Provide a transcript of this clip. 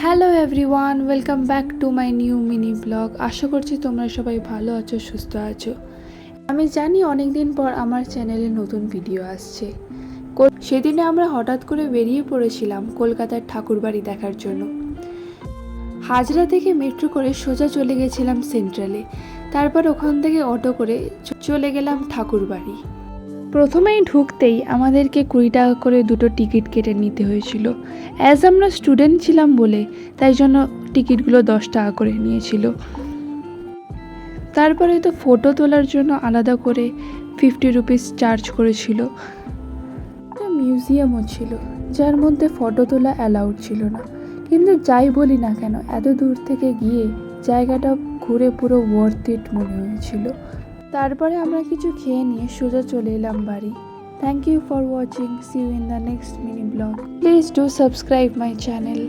Hello everyone, welcome back to my new mini blog. আশা করছি তোমরা সবাই ভালো আছো, সুস্থ আছো। আমি জানি অনেক দিন পর আমার চ্যানেলে নতুন ভিডিও আসছে। সেদিনে আমরা হঠাৎ করে বেরিয়ে পড়েছিলাম কলকাতার ঠাকুরবাড়ি দেখার জন্য। হাজরা থেকে মেট্রো করে সোজা চলে গেছিলাম সেন্ট্রালে, তারপর ওখান থেকে অটো করে চলে গেলাম ঠাকুরবাড়ি। প্রথমেই ঢুকতেই আমাদেরকে 20 টাকা করে দুটো টিকিট কেটে নিতে হয়েছিল। অ্যাজ আমরা স্টুডেন্ট ছিলাম বলে তাই জন্য টিকিটগুলো 10 টাকা করে নিয়েছিল। তারপরে তো ফটো তোলার জন্য আলাদা করে 50 রুপিস চার্জ করেছিল। একটা মিউজিয়ামও ছিল যার মধ্যে ফটো তোলা অ্যালাউড ছিল না, কিন্তু যাই বলি না কেন এত দূর থেকে গিয়ে জায়গাটা ঘুরে পুরো ওয়ার্থ ইট মনে হয়েছিল। তারপরে আমরা কিছু খেয়ে নিয়ে সোজা চলে এলাম বাড়ি। Thank you for watching. See you in the next mini blog. Please do subscribe my channel.